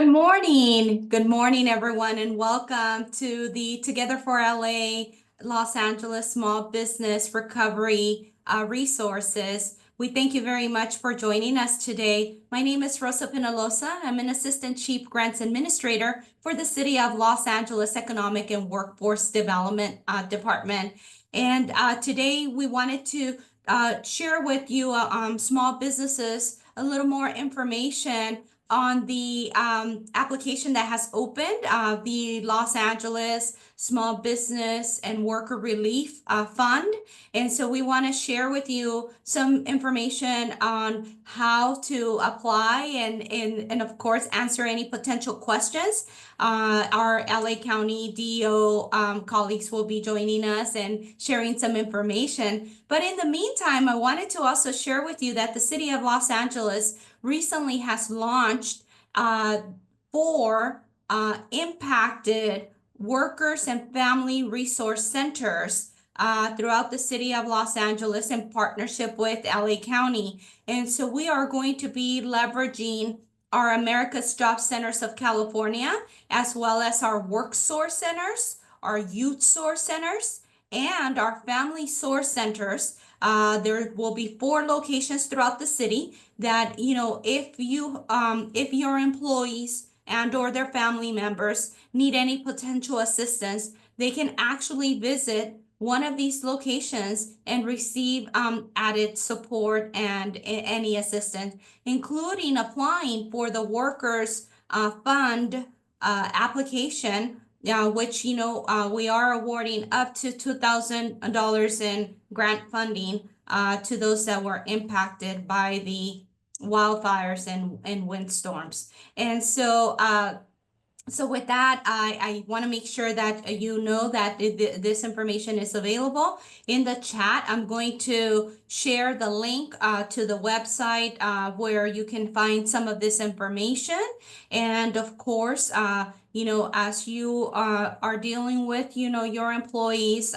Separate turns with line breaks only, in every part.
Good morning. Good morning, everyone, and welcome to the Together for LA Los Angeles Small Business Recovery Resources. We thank you very much for joining us today. My name is Rosa Penalosa. I'm an Assistant Chief Grants Administrator for the City of Los Angeles Economic and Workforce Development Department. And today we wanted to share with you, small businesses, a little more information on the application that has opened, the Los Angeles Small Business and Worker Relief Fund. And so we want to share with you some information on how to apply and of course, answer any potential questions. Our LA County DO colleagues will be joining us and sharing some information. But in the meantime, I wanted to also share with you that the City of Los Angeles recently has launched 4 impacted workers and family resource centers throughout the City of Los Angeles in partnership with LA County. And so we are going to be leveraging our America's Job Centers of California, as well as our Work Source Centers, our Youth Source Centers, and our Family Source Centers. There will be 4 locations throughout the city that, if your employees and or their family members need any potential assistance, they can actually visit one of these locations and receive added support and any assistance, including applying for the Workers Fund application, which, we are awarding up to $2,000 in grant funding to those that were impacted by the wildfires and windstorms. And so with that, I want to make sure that you know that this information is available in the chat. I'm going to share the link to the website where you can find some of this information. And of course, as you are dealing with, your employees,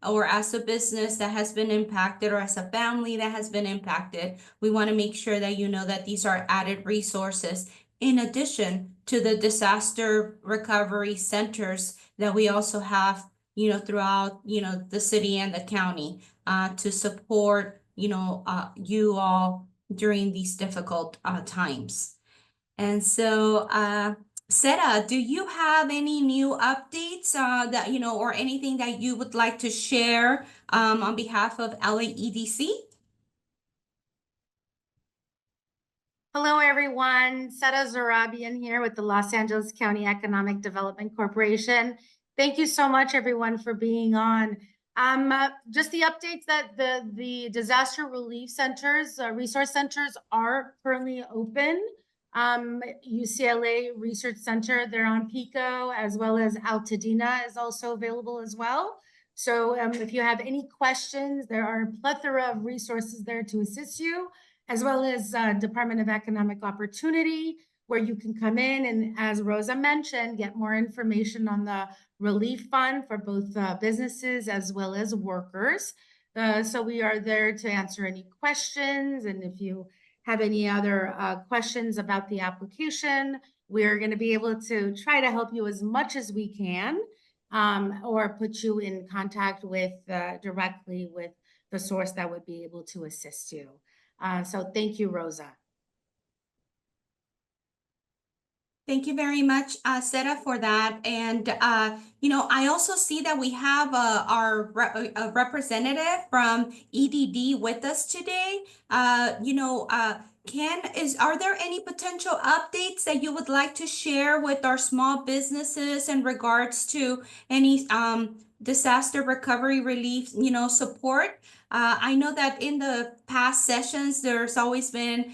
or as a business that has been impacted, or as a family that has been impacted, we want to make sure that you know that these are added resources in addition to the disaster recovery centers that we also have, throughout, the city and the county to support, you all during these difficult times. And so, Seta, do you have any new updates that, or anything that you would like to share on behalf of LAEDC?
Hello, everyone. Seta Zorabian here with the Los Angeles County Economic Development Corporation. Thank you so much, everyone, for being on. Just the updates that the disaster relief centers, resource centers are currently open. UCLA Research Center, they're on Pico, as well as Altadena is also available as well. So if you have any questions, there are a plethora of resources there to assist you, as well as Department of Economic Opportunity, where you can come in and, as Rosa mentioned, get more information on the relief fund for both businesses as well as workers. So we are there to answer any questions. And if you have any other questions about the application, we're going to be able to try to help you as much as we can, or put you in contact with directly with the source that would be able to assist you. So thank you, Rosa.
Thank you very much, Seta, for that. And, I also see that we have our representative from EDD with us today. Are there any potential updates that you would like to share with our small businesses in regards to any disaster recovery relief, support? I know that in the past sessions, there's always been,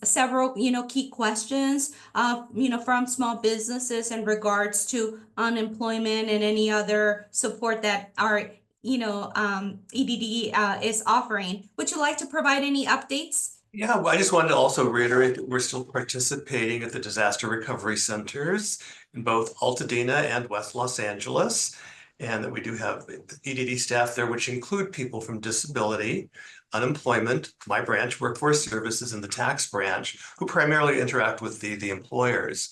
several, key questions, from small businesses in regards to unemployment and any other support that our, EDD is offering. Would you like to provide any updates?
Yeah, well, I just wanted to also reiterate that we're still participating at the disaster recovery centers in both Altadena and West Los Angeles, and that we do have EDD staff there, which include people from disability. unemployment, my branch, workforce services, and the tax branch, who primarily interact with the employers.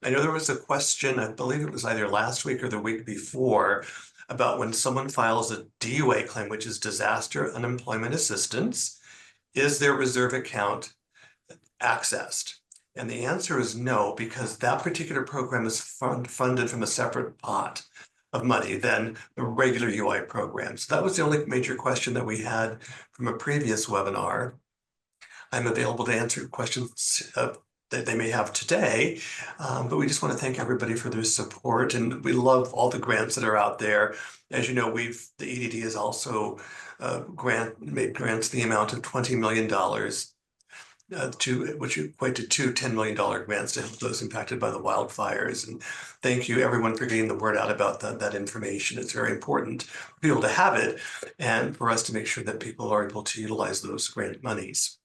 I know there was a question, I believe it was either last week or the week before, about when someone files a DUA claim, which is disaster unemployment assistance, is their reserve account accessed? And the answer is no, because that particular program is funded from a separate pot of money than the regular UI program. So that was the only major question that we had from a previous webinar. I'm available to answer questions that they may have today, but we just want to thank everybody for their support, and we love all the grants that are out there. As you know, the EDD has also made grants the amount of $20 million which equate to two $10 million grants to help those impacted by the wildfires. And thank you everyone for getting the word out about that information. It's very important for people to have it and for us to make sure that people are able to utilize those grant monies.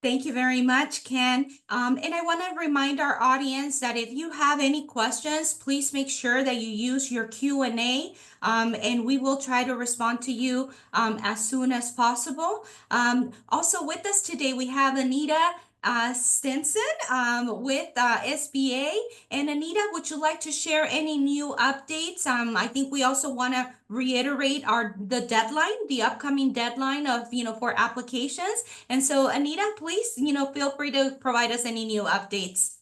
Thank you very much, Ken. And I want to remind our audience that if you have any questions, please make sure that you use your Q&A, and we will try to respond to you as soon as possible. Also with us today, we have Anita Stinson with SBA. And Anita, would you like to share any new updates? I think we also want to reiterate the deadline, the upcoming deadline of, for applications. And so Anita, please, feel free to provide us any new updates.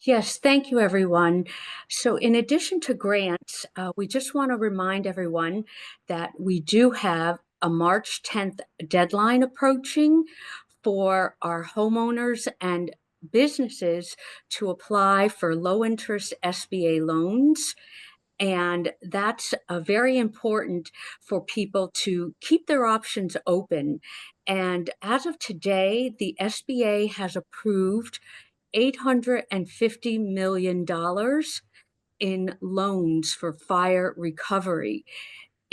Yes, thank you, everyone. So in addition to grants, we just want to remind everyone that we do have a March 10th deadline approaching for our homeowners and businesses to apply for low-interest SBA loans. And that's very important for people to keep their options open. And as of today, the SBA has approved $850 million in loans for fire recovery,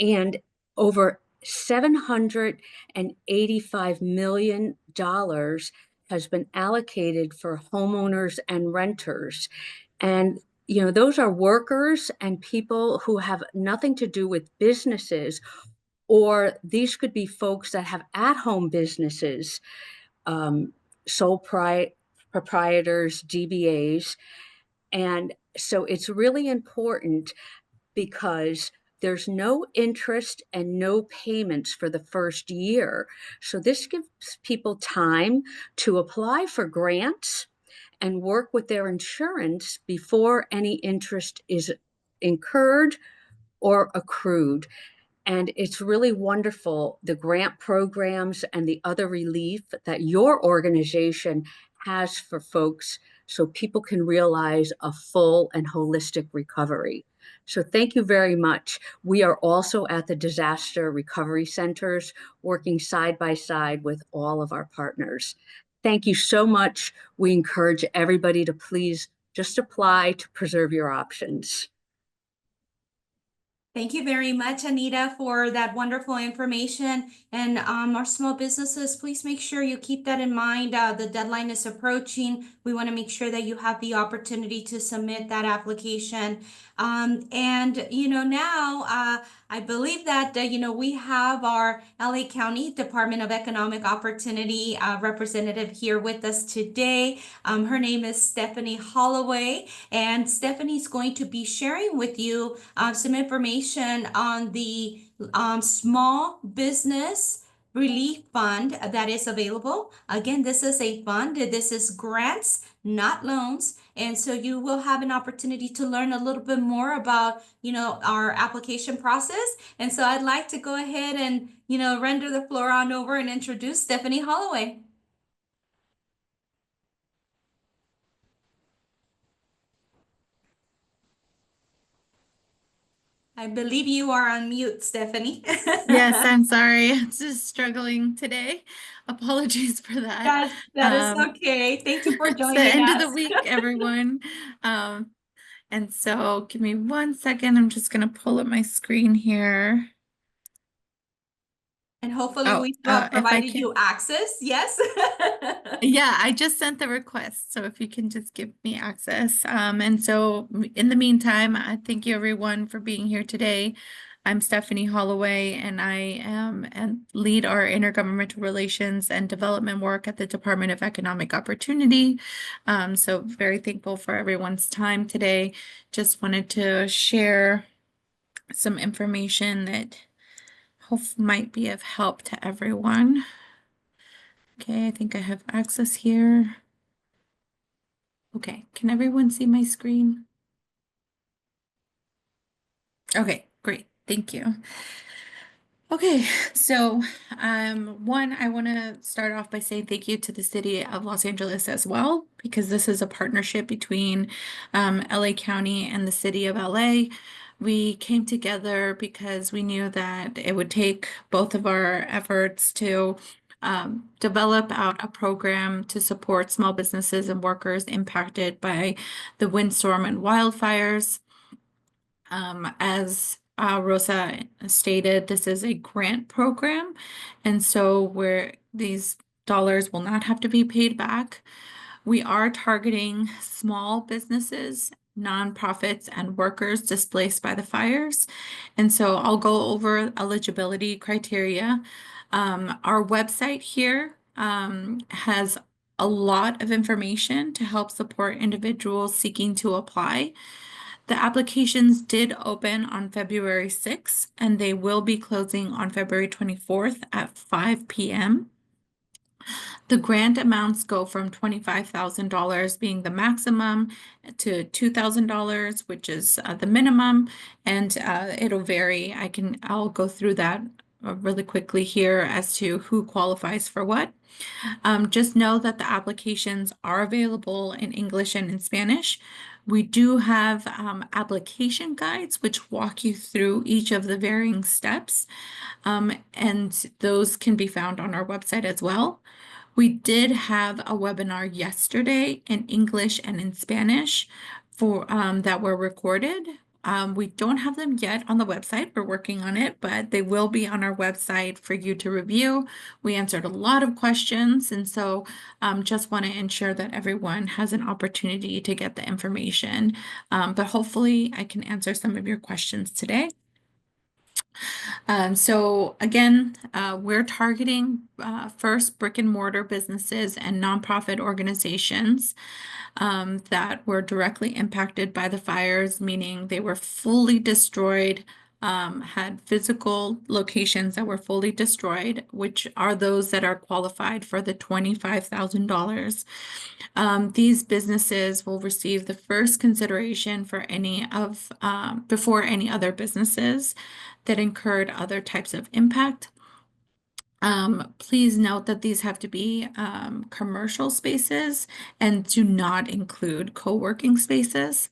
and over $785 million has been allocated for homeowners and renters. And those are workers and people who have nothing to do with businesses, or these could be folks that have at-home businesses, sole proprietors, DBAs. And so it's really important because there's no interest and no payments for the first year. So this gives people time to apply for grants and work with their insurance before any interest is incurred or accrued. And it's really wonderful, the grant programs and the other relief that your organization has for folks, so people can realize a full and holistic recovery. So thank you very much. We are also at the disaster recovery centers, working side by side with all of our partners. Thank you so much. We encourage everybody to please just apply to preserve your options.
Thank you very much, Anita, for that wonderful information. And our small businesses, please make sure you keep that in mind. The deadline is approaching. We want to make sure that you have the opportunity to submit that application. And, now I believe that, we have our LA County Department of Economic Opportunity representative here with us today. Her name is Stephanie Holloway, and Stephanie's going to be sharing with you some information on the small business relief fund that is available. Again, this is a fund. This is grants, not loans. And so you will have an opportunity to learn a little bit more about, our application process. And so I'd like to go ahead and, render the floor on over and introduce Stephanie Holloway. I believe you are on mute, Stephanie.
Yes, I'm sorry. I'm just struggling today. Apologies for that.
That is okay. Thank you for
It's
joining
the end
us.
of the week, everyone. And so give me 1 second. I'm just going to pull up my screen here.
And hopefully we've
if I
provided
can.
you access. Yes.
Yeah, I just sent the request. So if you can just give me access. And so in the meantime, I thank you everyone for being here today. I'm Stephanie Holloway, and I am and lead our intergovernmental relations and development work at the Department of Economic Opportunity. So very thankful for everyone's time today. Just wanted to share some information that hope might be of help to everyone. Okay, I think I have access here. Okay, can everyone see my screen? Okay, great. Thank you. Okay, so one, I want to start off by saying thank you to the City of Los Angeles as well, because this is a partnership between LA County and the City of LA. We came together because we knew that it would take both of our efforts to develop out a program to support small businesses and workers impacted by the windstorm and wildfires. As Rosa stated, this is a grant program, and so where these dollars will not have to be paid back. We are targeting small businesses, nonprofits, and workers displaced by the fires. And so I'll go over eligibility criteria. Our website here has a lot of information to help support individuals seeking to apply. The applications did open on February 6th, and they will be closing on February 24th at 5 p.m. The grant amounts go from $25,000 being the maximum to $2,000, which is the minimum, and it'll vary. I'll go through that really quickly here as to who qualifies for what. Just know that the applications are available in English and in Spanish. We do have application guides which walk you through each of the varying steps, and those can be found on our website as well. We did have a webinar yesterday in English and in Spanish for that were recorded. We don't have them yet on the website. We're working on it, but they will be on our website for you to review. We answered a lot of questions, and so just want to ensure that everyone has an opportunity to get the information. But hopefully I can answer some of your questions today. So again, we're targeting first brick and mortar businesses and nonprofit organizations that were directly impacted by the fires, meaning they were fully destroyed, had physical locations that were fully destroyed, which are those that are qualified for the $25,000. These businesses will receive the first consideration for before any other businesses that incurred other types of impact. Please note that these have to be commercial spaces and do not include co-working spaces.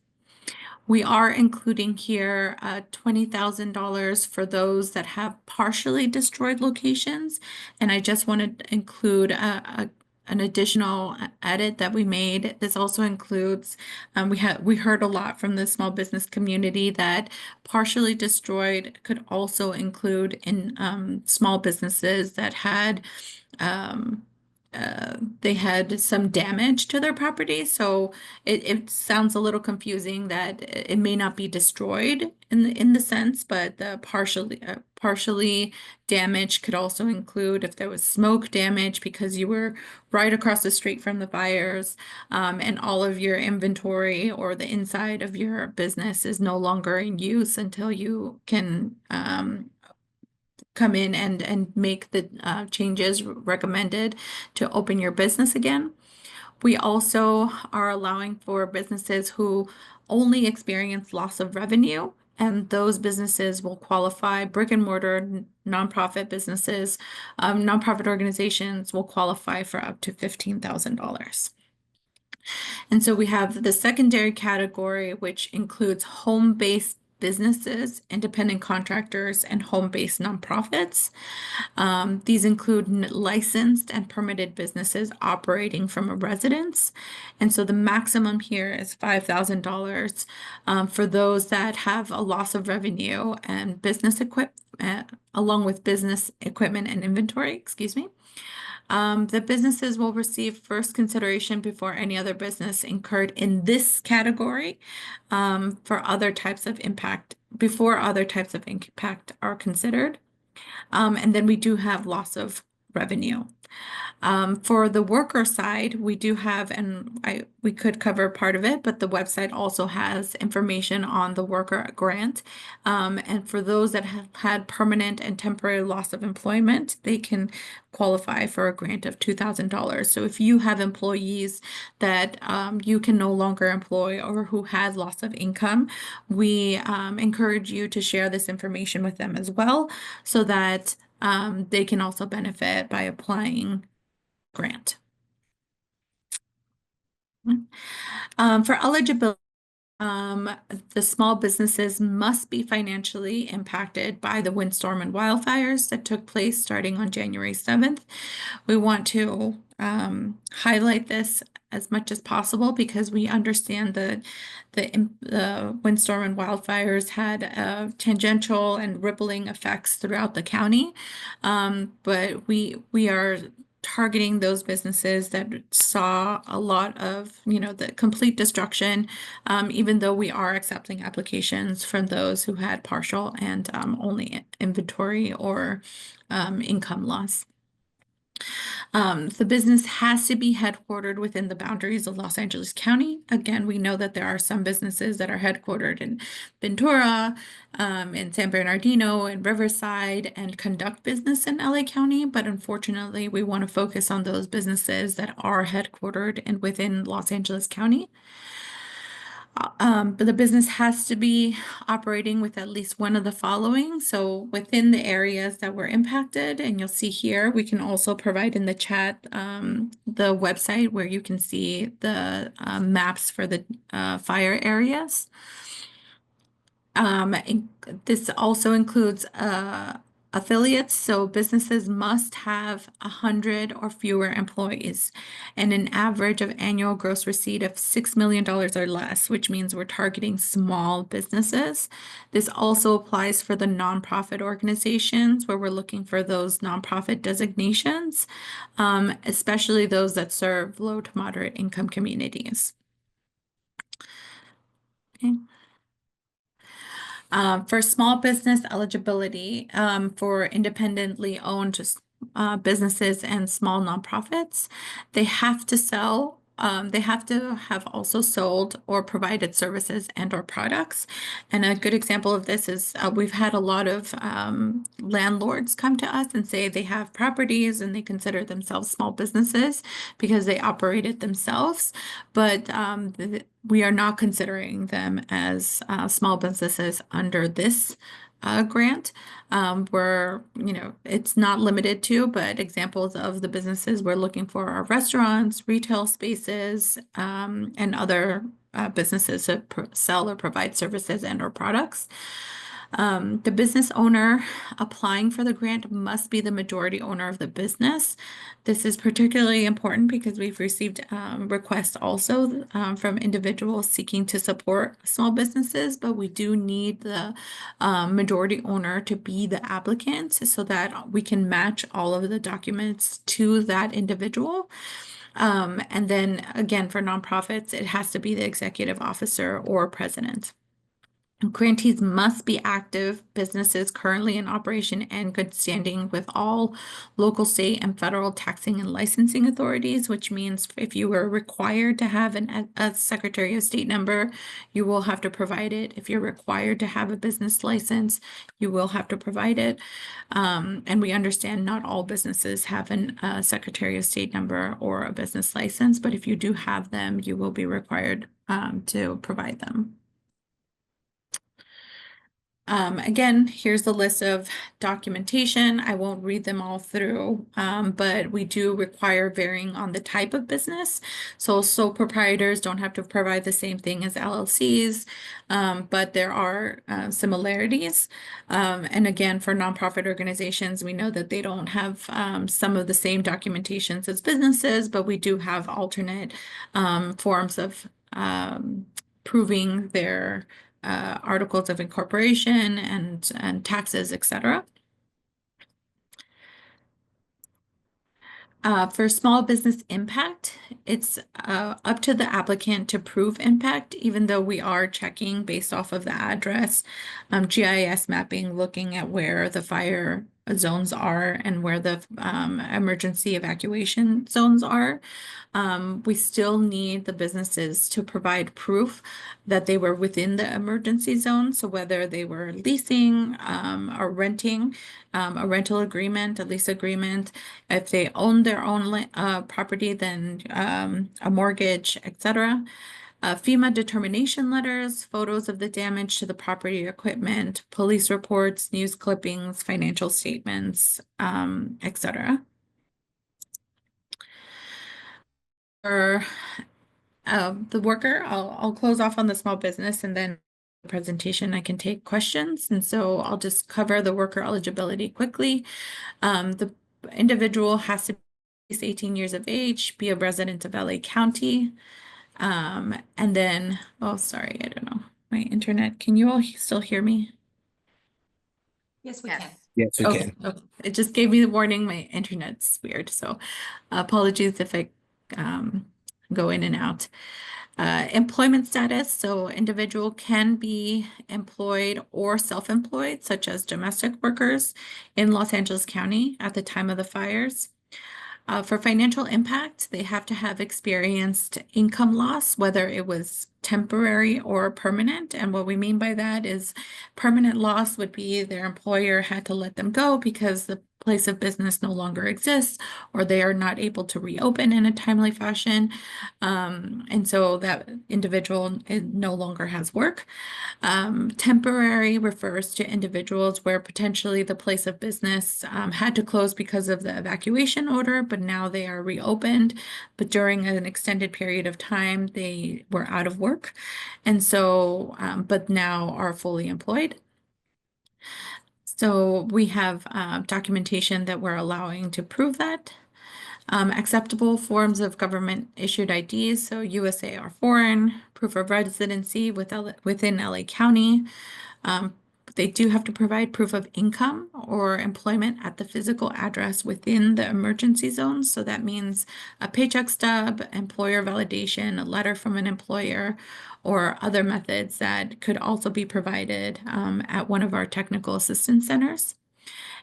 We are including here $20,000 for those that have partially destroyed locations. And I just want to include an additional edit that we made. This also includes, we heard a lot from the small business community that partially destroyed could also include in small businesses that had they had some damage to their property. So it sounds a little confusing that it may not be destroyed in the sense, but the partially damaged could also include if there was smoke damage because you were right across the street from the fires, and all of your inventory or the inside of your business is no longer in use until you can come in and make the changes recommended to open your business again. We also are allowing for businesses who only experience loss of revenue, and those businesses will qualify. Brick and mortar nonprofit businesses, nonprofit organizations will qualify for up to $15,000. And so we have the secondary category, which includes home-based businesses, independent contractors, and home-based nonprofits. These include licensed and permitted businesses operating from a residence. And so the maximum here is $5,000 for those that have a loss of revenue and business equipment, along with business equipment and inventory, excuse me. The businesses will receive first consideration before any other business incurred in this category for other types of impact before other types of impact are considered. And then we do have loss of revenue. For the worker side, we do have, and we could cover part of it, but the website also has information on the worker grant. And for those that have had permanent and temporary loss of employment, they can qualify for a grant of $2,000. So if you have employees that you can no longer employ or who had loss of income, we encourage you to share this information with them as well, so that they can also benefit by applying grant. For eligibility, the small businesses must be financially impacted by the windstorm and wildfires that took place starting on January 7th. We want to highlight this as much as possible because we understand that the windstorm and wildfires had tangential and rippling effects throughout the county. But we are targeting those businesses that saw a lot of, the complete destruction, even though we are accepting applications from those who had partial and only inventory or income loss. The business has to be headquartered within the boundaries of Los Angeles County. Again, we know that there are some businesses that are headquartered in Ventura, in San Bernardino, and Riverside, and conduct business in LA County. But unfortunately, we want to focus on those businesses that are headquartered and within Los Angeles County. But the business has to be operating with at least one of the following. So within the areas that were impacted, and you'll see here, we can also provide in the chat the website where you can see the maps for the fire areas. This also includes affiliates, so businesses must have 100 or fewer employees and an average of annual gross receipt of $6 million or less, which means we're targeting small businesses. This also applies for the nonprofit organizations where we're looking for those nonprofit designations, especially those that serve low to moderate income communities. Okay. For small business eligibility, for independently owned businesses and small nonprofits, they have to sell. They have to have also sold or provided services and or products. And a good example of this is we've had a lot of landlords come to us and say they have properties and they consider themselves small businesses because they operate it themselves. But we are not considering them as small businesses under this grant. Where, it's not limited to, but examples of the businesses we're looking for are restaurants, retail spaces, and other businesses that sell or provide services and or products. The business owner applying for the grant must be the majority owner of the business. This is particularly important because we've received requests also from individuals seeking to support small businesses, but we do need the majority owner to be the applicant so that we can match all of the documents to that individual. And then again, for nonprofits, it has to be the executive officer or president. Grantees must be active businesses currently in operation and good standing with all local, state, and federal taxing and licensing authorities, which means if you were required to have a Secretary of State number, you will have to provide it. If you're required to have a business license, you will have to provide it. And we understand not all businesses have a Secretary of State number or a business license, but if you do have them, you will be required to provide them. Again, here's the list of documentation. I won't read them all through, but we do require varying on the type of business. So sole proprietors don't have to provide the same thing as LLCs, but there are similarities. And again, for nonprofit organizations, we know that they don't have some of the same documentations as businesses, but we do have alternate forms of proving their articles of incorporation and taxes, etc. For small business impact, it's up to the applicant to prove impact, even though we are checking based off of the address, GIS mapping, looking at where the fire zones are and where the emergency evacuation zones are. We still need the businesses to provide proof that they were within the emergency zone. So whether they were leasing or renting, a rental agreement, a lease agreement, if they own their own property, then a mortgage, etc. FEMA determination letters, photos of the damage to the property or equipment, police reports, news clippings, financial statements, etc. For the worker, I'll close off on the small business, and then the presentation I can take questions. And so I'll just cover the worker eligibility quickly. The individual has to be at least 18 years of age, be a resident of LA County. And then, oh, sorry, I don't know. My internet, can you all still hear me?
Yes, we can.
Yes, we
Okay,
can.
okay. It just gave me the warning, my internet's weird, so apologies if I go in and out. Employment status, so individual can be employed or self-employed, such as domestic workers in Los Angeles County at the time of the fires. For financial impact, they have to have experienced income loss, whether it was temporary or permanent. And what we mean by that is permanent loss would be their employer had to let them go because the place of business no longer exists, or they are not able to reopen in a timely fashion. And so that individual no longer has work. Temporary refers to individuals where potentially the place of business had to close because of the evacuation order, but now they are reopened. But during an extended period of time, they were out of work. And so, but now are fully employed. So we have documentation that we're allowing to prove that. Acceptable forms of government issued IDs, so USA or foreign, proof of residency within LA County. They do have to provide proof of income or employment at the physical address within the emergency zone. So that means a paycheck stub, employer validation, a letter from an employer, or other methods that could also be provided at one of our technical assistance centers.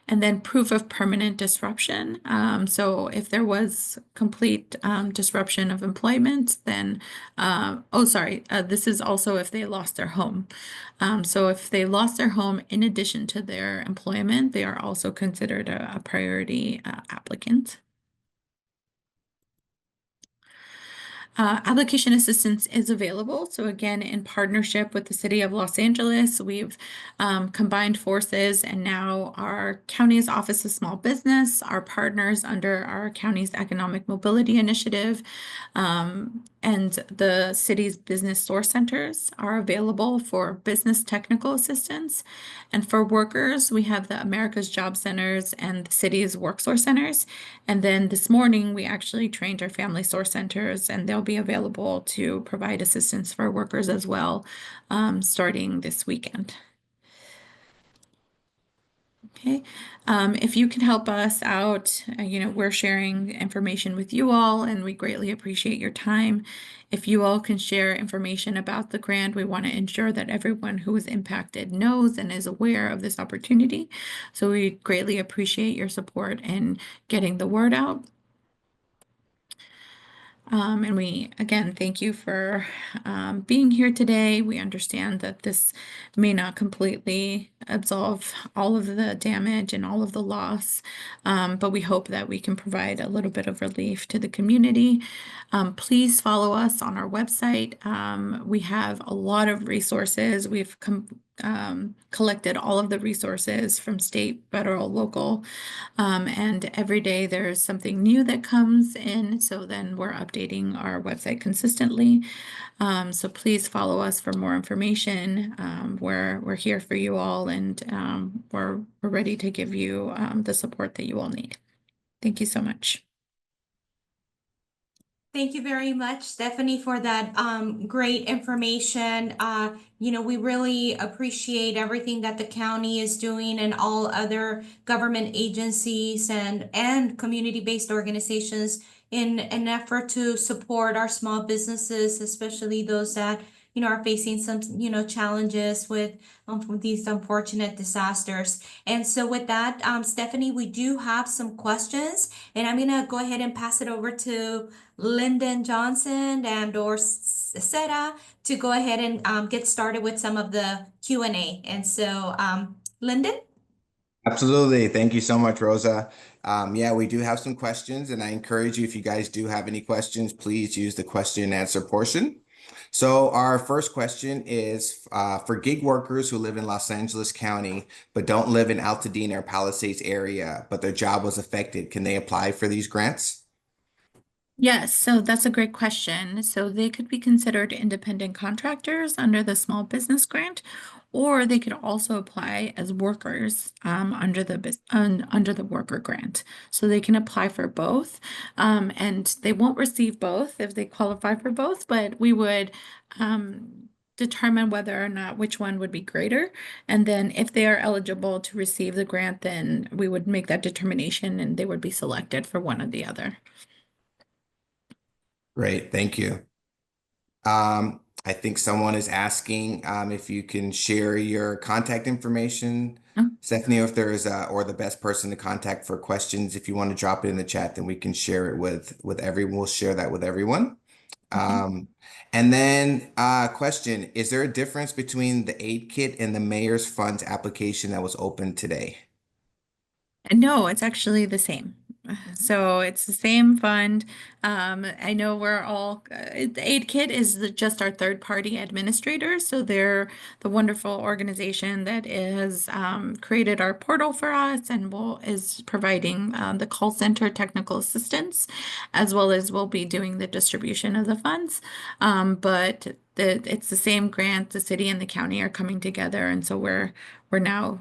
And then proof of permanent disruption. So if there was complete disruption of employment, then, this is also if they lost their home. So if they lost their home in addition to their employment, they are also considered a priority applicant. Application assistance is available. So again, in partnership with the City of Los Angeles, we've combined forces, and now our county's Office of Small Business, our partners under our county's Economic Mobility Initiative, and the city's business source centers are available for business technical assistance. And for workers, we have the America's Job Centers and the city's work source centers. And then this morning, we actually trained our family source centers, and they'll be available to provide assistance for workers as well, starting this weekend. Okay, if you can help us out, we're sharing information with you all, and we greatly appreciate your time. If you all can share information about the grant, we want to ensure that everyone who is impacted knows and is aware of this opportunity. So we greatly appreciate your support in getting the word out. And we, again, thank you for being here today. We understand that this may not completely absolve all of the damage and all of the loss, but we hope that we can provide a little bit of relief to the community. Please follow us on our website. We have a lot of resources. We've collected all of the resources from state, federal, local, and every day there's something new that comes in. So then we're updating our website consistently. So please follow us for more information. We're here for you all, and we're ready to give you the support that you all need. Thank you so much.
Thank you very much, Stephanie, for that great information. We really appreciate everything that the county is doing and all other government agencies and community-based organizations in an effort to support our small businesses, especially those that, are facing some, challenges with these unfortunate disasters. And so with that, Stephanie, we do have some questions, and I'm gonna go ahead and pass it over to Lyndon Johnson and or Sarah to go ahead and get started with some of the Q&A. And so, Lyndon?
Absolutely. Thank you so much, Rosa. Yeah, we do have some questions, and I encourage you, if you guys do have any questions, please use the question and answer portion. So our first question is for gig workers who live in Los Angeles County, but don't live in Altadena or Palisades area, but their job was affected. Can they apply for these grants?
Yes, so that's a great question. So they could be considered independent contractors under the small business grant, or they could also apply as workers under the worker grant. So they can apply for both, and they won't receive both if they qualify for both, but we would determine whether or not which one would be greater. And then if they are eligible to receive the grant, then we would make that determination and they would be selected for one or the other.
Great, thank you. I think someone is asking if you can share your contact information,
Oh.
Stephanie, if there is or the best person to contact for questions. If you want to drop it in the chat, then we can share it with everyone. We'll share that with everyone.
Okay.
And then question, is there a difference between the aid kit and the mayor's funds application that was open today?
No, it's actually the same. So it's the same fund. I know we're all, the Aid Kit is just our third-party administrator. So they're the wonderful organization that is created our portal for us and is providing the call center technical assistance, as well as we'll be doing the distribution of the funds. But it's the same grant. The city and the county are coming together, and so we're now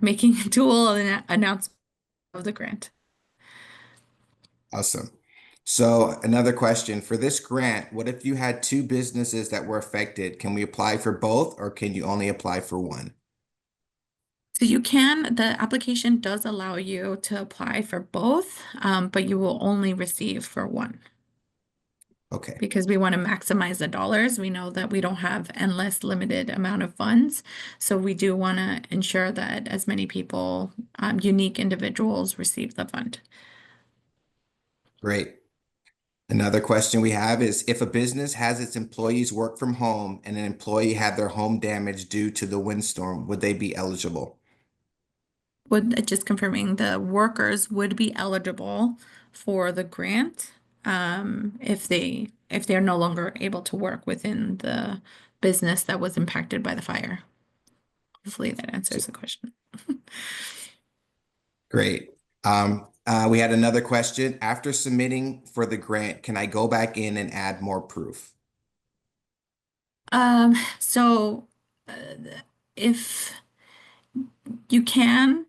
making a dual announcement of the grant.
Awesome. So another question for this grant, what if you had two businesses that were affected? Can we apply for both, or can you only apply for one?
So you can, the application does allow you to apply for both, but you will only receive for one
Okay,
because we want to maximize the dollars. We know that we don't have endless limited amount of funds. So we do want to ensure that as many people, unique individuals receive the fund.
great. Another question we have is if a business has its employees work from home and an employee had their home damaged due to the windstorm, would they be eligible?
Just confirming the workers would be eligible for the grant if they're no longer able to work within the business that was impacted by the fire. Hopefully that answers the question.
Great. We had another question. After submitting for the grant, can I go back in and add more proof?
So if you can,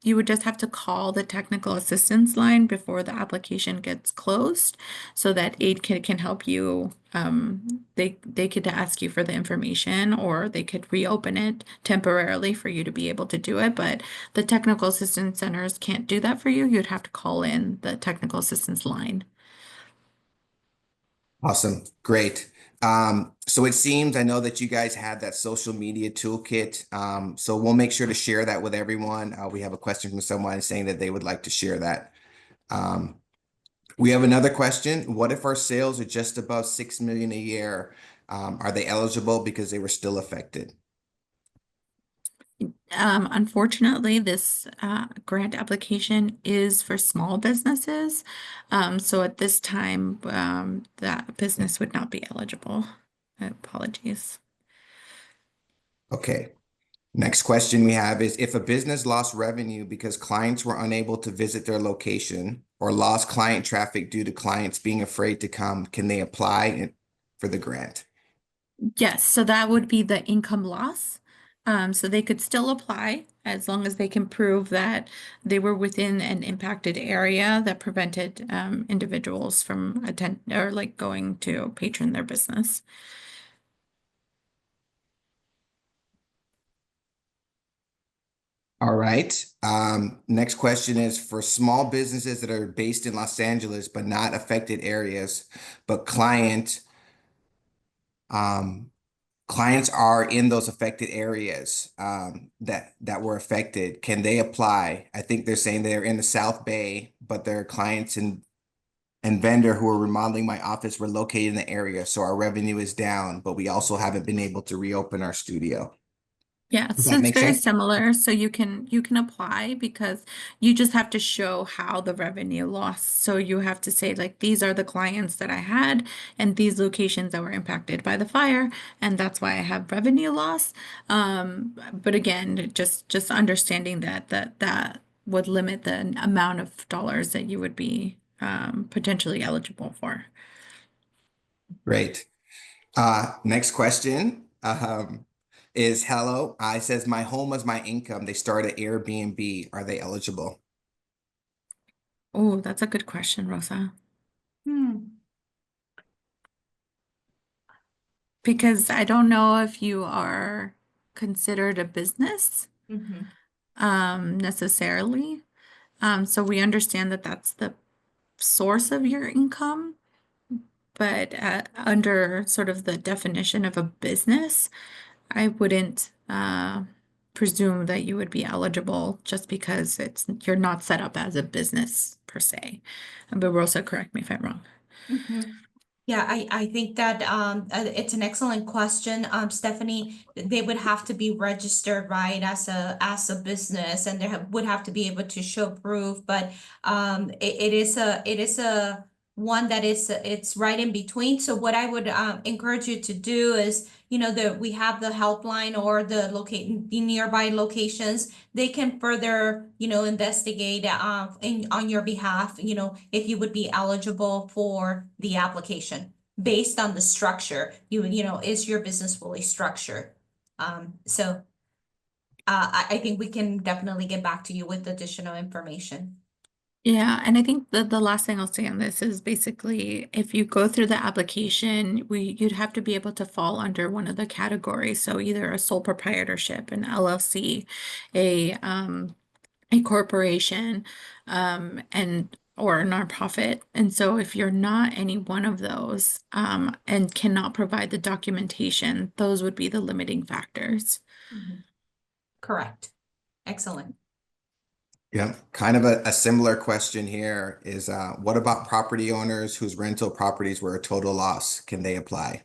you would just have to call the technical assistance line before the application gets closed so that Aid Kit can help you. They could ask you for the information or they could reopen it temporarily for you to be able to do it. But the technical assistance centers can't do that for you. You'd have to call in the technical assistance line.
Awesome. Great. So it seems, I know that you guys had that social media toolkit. So we'll make sure to share that with everyone. We have a question from someone saying that they would like to share that. We have another question. What if our sales are just above 6 million a year? Are they eligible because they were still affected?
Unfortunately, this grant application is for small businesses. So at this time, that business would not be eligible. Apologies.
Okay. Next question we have is if a business lost revenue because clients were unable to visit their location or lost client traffic due to clients being afraid to come, can they apply for the grant?
Yes, so that would be the income loss. So they could still apply as long as they can prove that they were within an impacted area that prevented individuals from attend or like going to patron their business.
All right. Next question is for small businesses that are based in Los Angeles but not affected areas, but um, clients are in those affected areas that were affected. Can they apply? I think they're saying they're in the South Bay, but their clients and vendor who are remodeling my office were located in the area, so our revenue is down, but we also haven't been able to reopen our studio.
Yeah,
Does
so
that
it's
make
very
sense?
similar. So you can apply because you just have to show how the revenue lost. So you have to say like these are the clients that I had and these locations that were impacted by the fire, and that's why I have revenue loss. But again, just understanding that would limit the amount of dollars that you would be potentially eligible for.
Great. Next question is hello. I says my home is my income. They start at Airbnb. Are they eligible?
Oh, that's a good question, Rosa. Because I don't know if you are considered a business
Mhm.
necessarily. So we understand that that's the source of your income, but under sort of the definition of a business, I wouldn't presume that you would be eligible just because you're not set up as a business per se. But Rosa, correct me if I'm wrong.
Mhm. Yeah, I think that it's an excellent question, Stephanie. They would have to be registered, right, as a business, and would have to be able to show proof. But it is a one that it's right in between. So what I would encourage you to do is, we have the helpline or the nearby locations. They can further, investigate on your behalf, if you would be eligible for the application based on the structure. Is your business fully structured? So I think we can definitely get back to you with additional information.
Yeah, and I think the last thing I'll say on this is basically if you go through the application, you'd have to be able to fall under one of the categories. So either a sole proprietorship, an LLC, a corporation, and or a nonprofit. And so if you're not any one of those, and cannot provide the documentation, those would be the limiting factors.
Mhm. Correct. Excellent.
Yeah, kind of a similar question here is what about property owners whose rental properties were a total loss? Can they apply?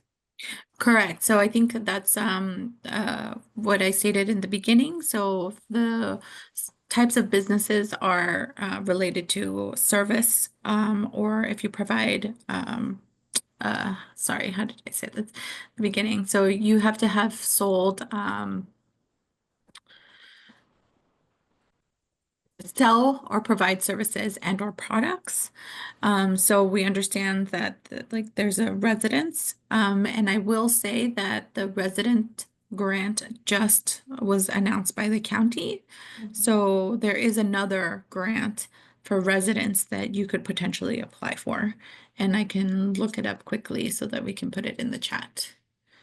Correct. So I think that's what I stated in the beginning. So the types of businesses are related to service, or if you provide sorry, how did I say this at the beginning? So you have to have sold sell or provide services and or products. So we understand that like there's a residence, and I will say that the resident grant just was announced by the county. So there is another grant for residents that you could potentially apply for. And I can look it up quickly so that we can put it in the chat.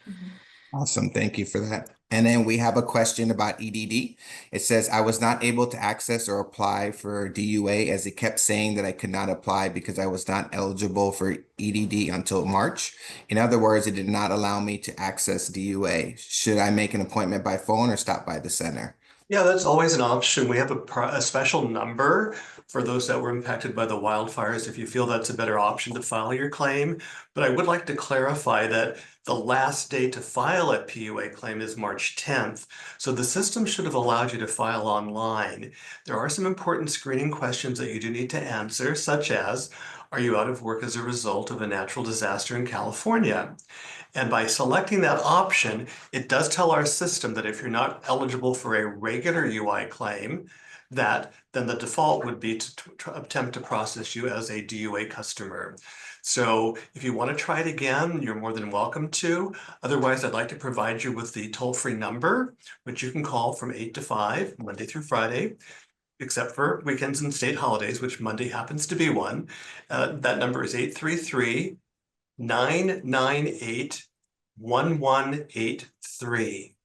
Mhm.
Awesome, thank you for that. And then we have a question about EDD. It says, I was not able to access or apply for DUA as it kept saying that I could not apply because I was not eligible for EDD until March. In other words, it did not allow me to access DUA. Should I make an appointment by phone or stop by the center?
Yeah, that's always an option. We have a special number for those that were impacted by the wildfires if you feel that's a better option to file your claim. But I would like to clarify that the last day to file a PUA claim is March 10th. So the system should have allowed you to file online. There are some important screening questions that you do need to answer, such as, are you out of work as a result of a natural disaster in California? And by selecting that option, it does tell our system that if you're not eligible for a regular UI claim, that, then the default would be to attempt to process you as a DUA customer. So if you want to try it again, you're more than welcome to. Otherwise, I'd like to provide you with the toll-free number, which you can call from 8 to 5, Monday through Friday, except for weekends and state holidays, which Monday happens to be one. That number is 833-998-1183.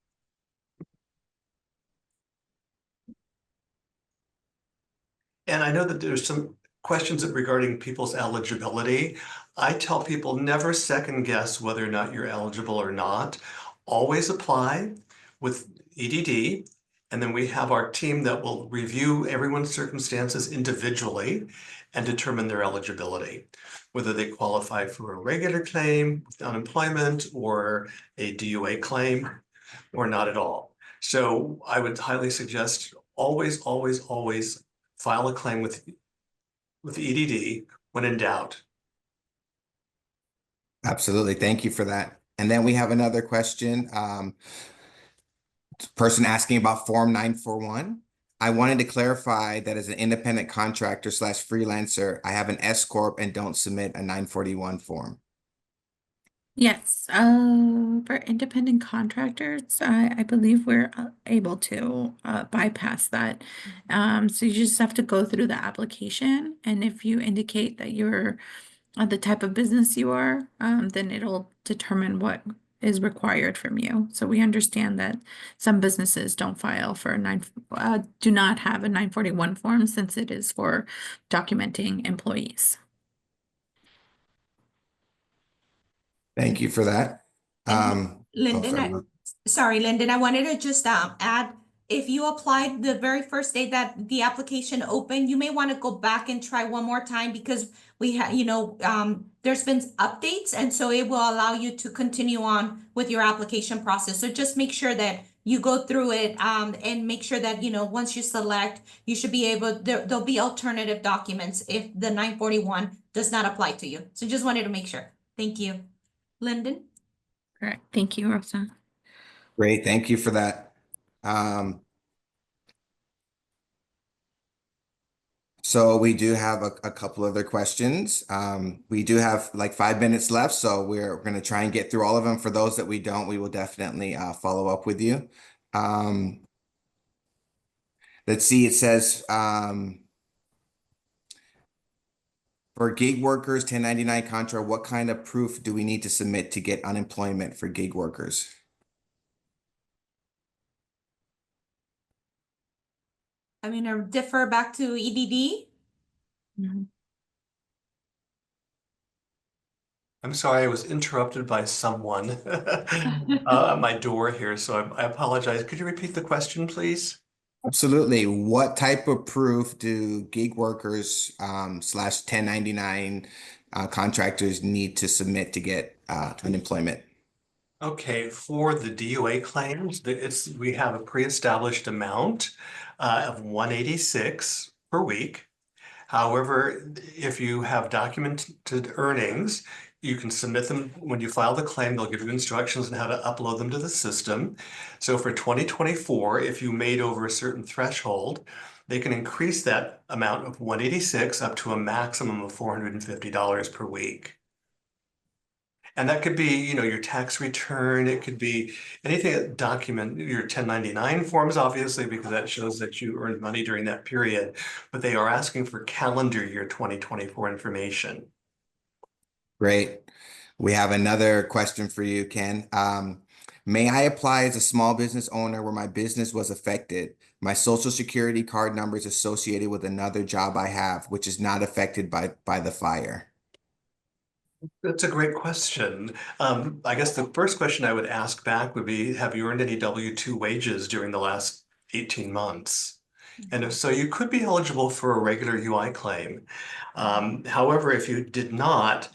And I know that there's some questions regarding people's eligibility. I tell people never second guess whether or not you're eligible or not. Always apply with EDD. And then we have our team that will review everyone's circumstances individually and determine their eligibility, whether they qualify for a regular claim, unemployment, or a DUA claim, or not at all. So I would highly suggest always, always, always file a claim with EDD when in doubt.
Absolutely. Thank you for that. And then we have another question. Person asking about Form 941. I wanted to clarify that as an independent contractor / freelancer, I have an S Corp and don't submit a 941 form.
Yes, for independent contractors, I believe we're able to bypass that. So you just have to go through the application, and if you indicate that you're the type of business you are, then it'll determine what is required from you. So we understand that some businesses don't file for do not have a 941 form since it is for documenting employees.
Thank you for that.
Lyndon, sorry, Lyndon, I wanted to just add, if you applied the very first day that the application opened, you may want to go back and try one more time because we have, there's been updates, and so it will allow you to continue on with your application process. So just make sure that you go through it and make sure that, once you select, you should be able, there'll be alternative documents if the 941 does not apply to you. So just wanted to make sure. Thank you. Lyndon?
Correct. Thank you, Rosa.
Great. Thank you for that. So we do have a couple other questions. We do have like 5 minutes left, so we're going to try and get through all of them. For those that we don't, we will definitely follow up with you. Let's see, it says for gig workers, 1099 contract, what kind of proof do we need to submit to get unemployment for gig workers?
I'm gonna defer back to EDD.
I'm sorry, I was interrupted by someone at my door here, so I apologize. Could you repeat the question, please?
Absolutely. What type of proof do gig workers / 1099 contractors need to submit to get unemployment?
Okay, for the DUA claims, we have a pre-established amount of 186 per week. However, if you have documented earnings, you can submit them when you file the claim. They'll give you instructions on how to upload them to the system. So for 2024, if you made over a certain threshold, they can increase that amount of 186 up to a maximum of $450 per week. And that could be, your tax return. It could be anything that document your 1099 forms, obviously, because that shows that you earned money during that period. But they are asking for calendar year 2024 information.
Great. We have another question for you, Ken. May I apply as a small business owner where my business was affected? My social security card number is associated with another job I have, which is not affected by the fire.
That's a great question. I guess the first question I would ask back would be, have you earned any W-2 wages during the last 18 months? And if so, you could be eligible for a regular UI claim. However, if you did not,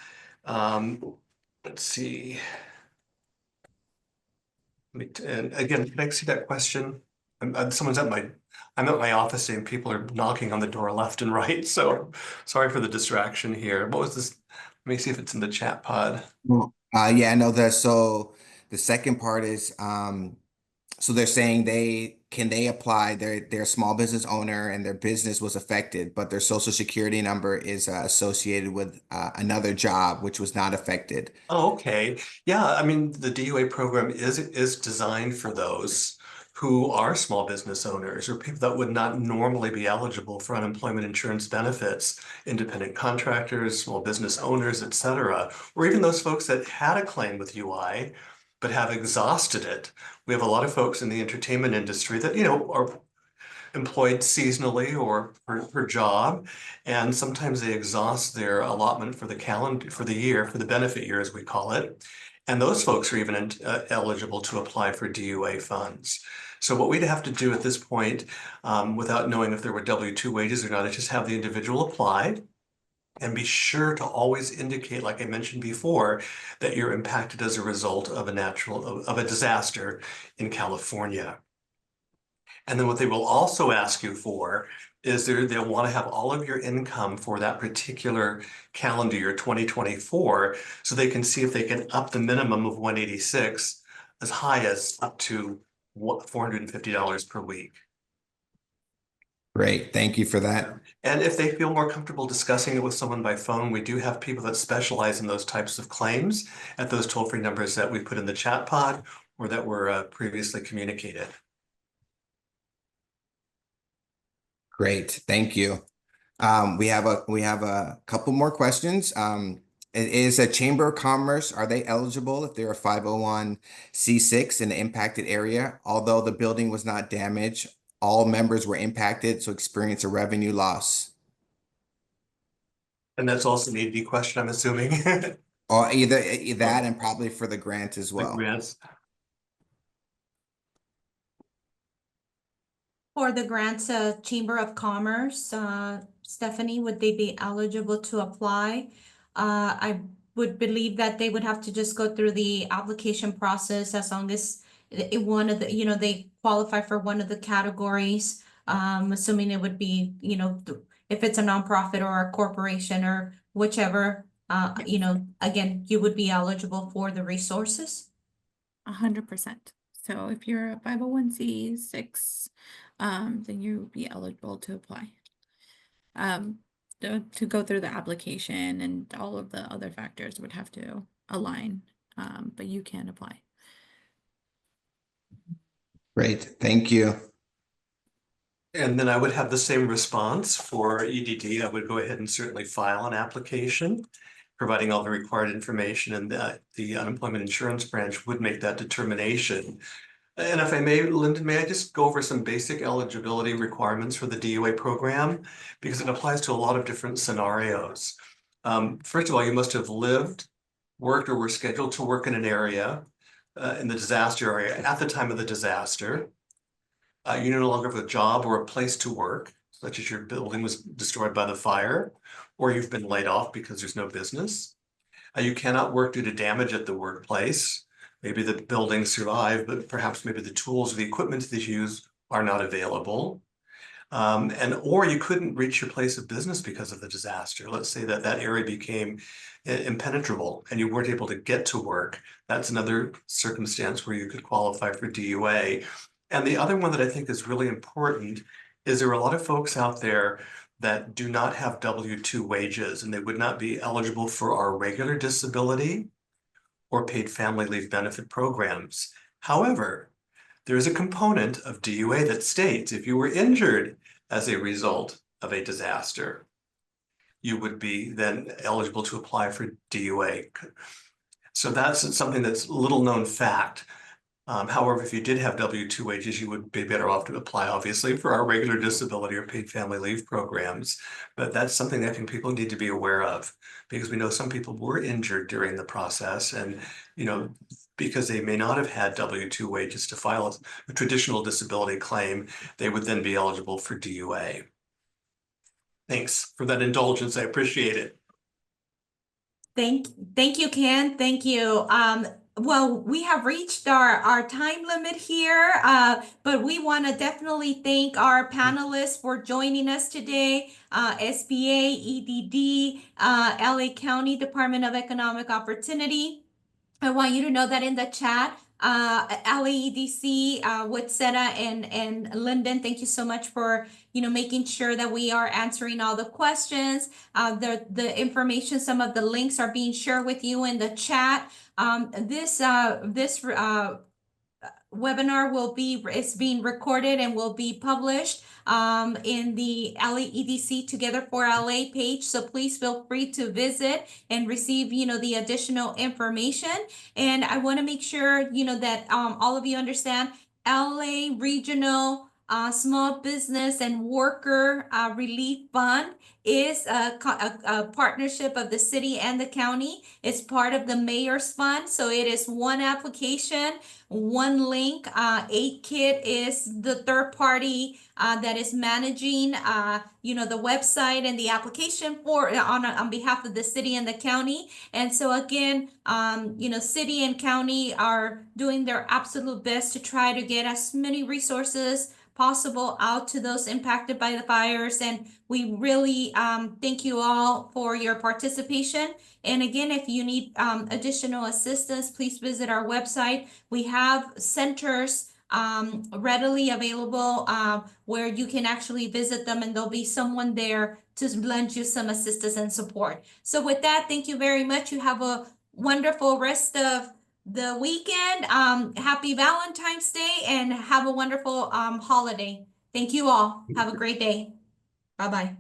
let's see. And again, can I see that question? I'm at my office and people are knocking on the door left and right. So sorry for the distraction here. What was this? Let me see if it's in the chat pod.
Yeah, no, so the second part is So they're saying they apply, they're a small business owner and their business was affected, but their social security number is associated with another job which was not affected.
Oh, okay. Yeah, I mean, the DUA program is designed for those who are small business owners or people that would not normally be eligible for unemployment insurance benefits, independent contractors, small business owners, et cetera, or even those folks that had a claim with UI but have exhausted it. We have a lot of folks in the entertainment industry that, are employed seasonally or per job, and sometimes they exhaust their allotment for the calendar, for the year, for the benefit year, as we call it. And those folks are even eligible to apply for DUA funds. So what we'd have to do at this point, without knowing if there were W-2 wages or not, is just have the individual apply and be sure to always indicate, like I mentioned before, that you're impacted as a result of a disaster in California. And then what they will also ask you for is they'll want to have all of your income for that particular calendar year 2024, so they can see if they can up the minimum of 186 as high as up to $450 per week.
Great, thank you for that.
And if they feel more comfortable discussing it with someone by phone, we do have people that specialize in those types of claims at those toll-free numbers that we put in the chat pod or that were previously communicated.
Great, thank you. We have a couple more questions. It is a Chamber of Commerce. Are they eligible if they're a 501c6 in the impacted area? Although the building was not damaged, all members were impacted, so experience a revenue loss.
And that's also an ED question, I'm assuming.
Or either that and probably for the grant as well.
Grants.
For the grants, Chamber of Commerce, Stephanie, would they be eligible to apply? I would believe that they would have to just go through the application process as long as one of the, they qualify for one of the categories. Assuming it would be, if it's a nonprofit or a corporation or whichever, again, you would be eligible for the resources.
100%. So if you're a 501c6, then you would be eligible to apply. To go through the application and all of the other factors would have to align, but you can apply.
Great, thank you.
And then I would have the same response for EDD. I would go ahead and certainly file an application, providing all the required information, and the unemployment insurance branch would make that determination. And if I may, Lyndon, may I just go over some basic eligibility requirements for the DUA program? Because it applies to a lot of different scenarios. First of all, you must have lived, worked, or were scheduled to work in an area, in the disaster area at the time of the disaster. You no longer have a job or a place to work, such as your building was destroyed by the fire, or you've been laid off because there's no business. You cannot work due to damage at the workplace. Maybe the building survived, but perhaps maybe the tools or the equipment that you use are not available. Or you couldn't reach your place of business because of the disaster. Let's say that area became impenetrable and you weren't able to get to work. That's another circumstance where you could qualify for DUA. And the other one that I think is really important is there are a lot of folks out there that do not have W-2 wages, and they would not be eligible for our regular disability or paid family leave benefit programs. However, there is a component of DUA that states if you were injured as a result of a disaster, you would be then eligible to apply for DUA. So that's something that's a little known fact. However, if you did have W-2 wages, you would be better off to apply, obviously, for our regular disability or paid family leave programs. But that's something that I think people need to be aware of, because we know some people were injured during the process, and because they may not have had W-2 wages to file a traditional disability claim, they would then be eligible for DUA. Thanks for that indulgence. I appreciate it.
Thank you, Ken. Thank you. Well, we have reached our time limit here, but we want to definitely thank our panelists for joining us today. SBA, EDD, LA County Department of Economic Opportunity. I want you to know that in the chat, LAEDC, Witseta and Lyndon, thank you so much for, making sure that we are answering all the questions. The information, some of the links are being shared with you in the chat. This webinar is being recorded and will be published in the LAEDC Together for LA page. So please feel free to visit and receive, the additional information. And I want to make sure, that all of you understand LA Regional Small Business and Worker Relief Fund is a partnership of the city and the county. It's part of the mayor's fund. So it is one application, one link. 8Kit is the third party that is managing, the website and the application for on behalf of the city and the county. And so again, city and county are doing their absolute best to try to get as many resources possible out to those impacted by the fires. And we really thank you all for your participation. And again, if you need additional assistance, please visit our website. We have centers readily available where you can actually visit them, and there'll be someone there to lend you some assistance and support. So with that, thank you very much. You have a wonderful rest of the weekend. Happy Valentine's Day, and have a wonderful holiday. Thank you all. Have a great day. Bye-bye.